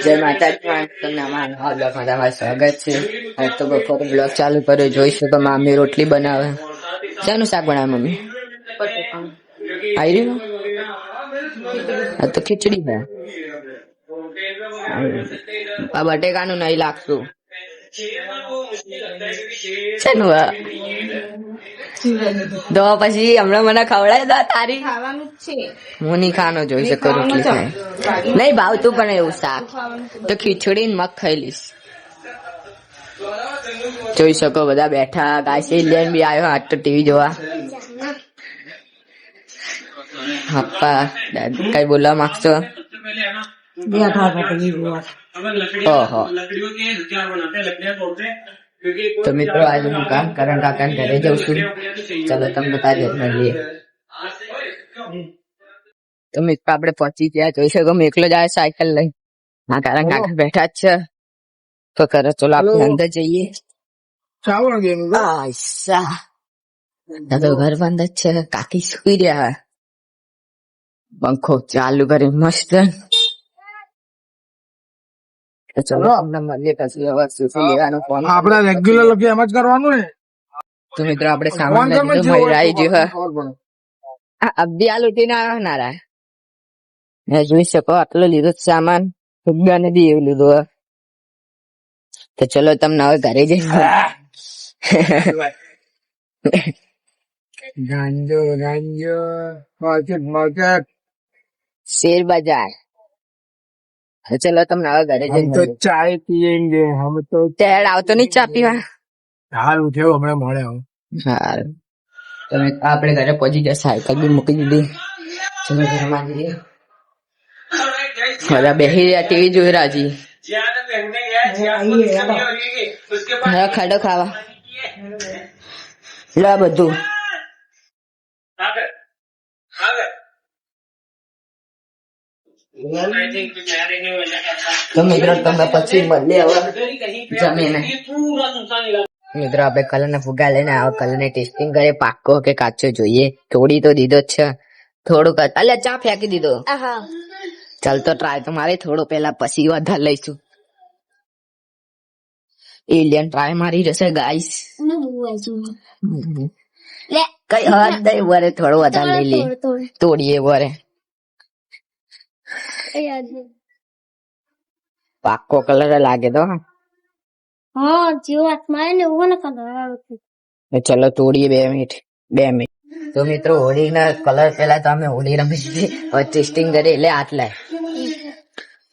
જય માતાજી, તમને અમારા બ્લોગમાં તમારું સ્વાગત છે. આજ તો બપોરે બ્લોગ ચાલુ કર્યો. જોઈ શકો મમ્મી રોટલી બનાવે. શાનું શાક બનાવે મમ્મી? આયરી આ તો ખીચડી છે. આ બટેકાનું નહીં લાગતું. શાનું તો પછી હમણાં મને ખવડાય દો તારી. હું નહીં ખાનો, જોઈ શકો રોટલી ખાય નહીં ભાવતું પણ એવું શાક તો ખીચડી મગ ખાઈ લઈશ. જોઈ શકો બધા બેઠા. ગાય ઇલિયન બી આવ્યો આજ તો ટીવી જોવા. પપ્પા કઈ બોલવા માંગશો? ઓહો, તો મિત્રો આજે હું કામ કરણ કાકા ઘરે જાઉં છું. ચલો તમને બતાવી મળીએ. તો મિત્રો આપણે પહોંચી ગયા. જોઈ શકો હું એકલો જ આવ્યો સાયકલ લઈ. હા, કારણ કાકા બેઠા જ છે. તો કરે ચલો આપણે અંદર જઈએ. ઘર બંધ જ છે. કાકી સુઈ રહ્યા. પંખો ચાલુ કરી મસ્ત. ચલો અમને મળીએ પછી. હવે શું લેવાનું ફોન આપણે રેગ્યુલર લખી એમ જ કરવાનું ને. તો મિત્રો આપણે સામાન આવી ગયો. અબ્દી આ લૂટીને આવ્યો નારા. જોઈ શકો આટલો લીધો સામાન. ને બી એવું લીધું. તો ચલો તમને હવે ઘરે જઈએ. ગાંજો ગાંજો માર્કેટ માર્કેટ શેર બજાર. ચલો તમને હવે ઘરે જઈએ. તો ચાય પીએંગે હમ તો. તેડ આવતો નહીં ચા પીવા? હાલ ઉઠ્યો હમણાં મળે. સારું, તમે આપણે ઘરે પહોંચી ગયા. સાયકલ બી મૂકી દીધી. ચલો ઘરમાં જઈએ. બધા બેસી રહ્યા ટીવી જોઈ રાજી. ખાડો ખાવા લે બધું. તો મિત્રો તમે પછી મળીએ હવે જમીને. મિત્રો આપણે કલર ના ફુગા લઈને આવો. કલર ને ટેસ્ટિંગ કરીએ પાક્કો કે કાચો જોઈએ. થોડી તો દીધો જ છે. થોડુંક અલ્યા ચા ફેંકી દીધો. ચાલ તો ટ્રાય તો મારે થોડો પેલા પછી વધારે લઈશું. એલિયન ટ્રાય મારી જશે ગાઈસ. કઈ હદ નહીં વરે થોડો વધારે લઈ લે. તોડીએ વરે પાક્કો કલર લાગે તો. ચલો તોડીએ 2 મિનિટ. તો મિત્રો હોળી ના કલર પેલા તો અમે હોળી રમી હતી. હવે ટેસ્ટિંગ કરી એટલે હાથ લાય.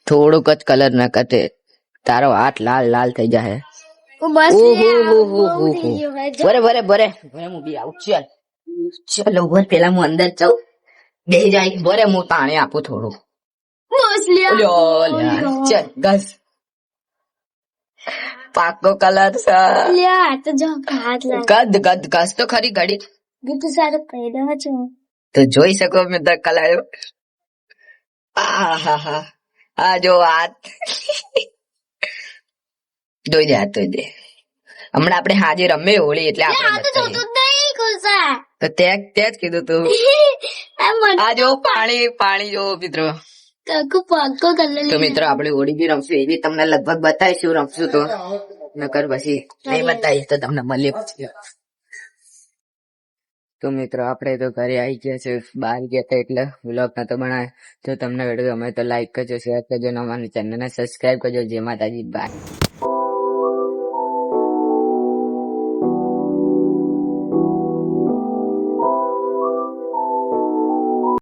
થોડુંક જ કલર ના કટે તારો હાથ લાલ લાલ થઈ જાય. બરે બરે બરે હું બી આવું. ચલો પેલા હું અંદર જાઉં. બે જાય બરે હું પાણી આપું થોડું. ચલ ઘસ. પાકો કલર ગદ ગદ ઘસ તો ખરી ઘડી. તો જોઈ શકો મિત્ર કલર. આ જો હાથ ધોઈ દે. હાથ ધોઈ દે. હમણાં આપણે હાજે રમે હોળી એટલે આપણે તો તે જ કીધું તું. આ જો પાણી પાણી જો મિત્રો. તો મિત્રો આપણે હોળી બી રમશું. એ બી તમને લગભગ બતાવીશું રમશું તો. નકર પછી નહીં બતાવીશ તો તમને મળીએ પછી. તો મિત્રો આપણે તો ઘરે આવી ગયા છે. બહાર ગયા હતા એટલે વ્લોગ નતો બનાવે. જો તમને વિડીયો ગમે તો લાઈક કરજો, શેર કરજો અને અમારી ચેનલને સબસ્ક્રાઈબ કરજો. જય માતાજી, બાય.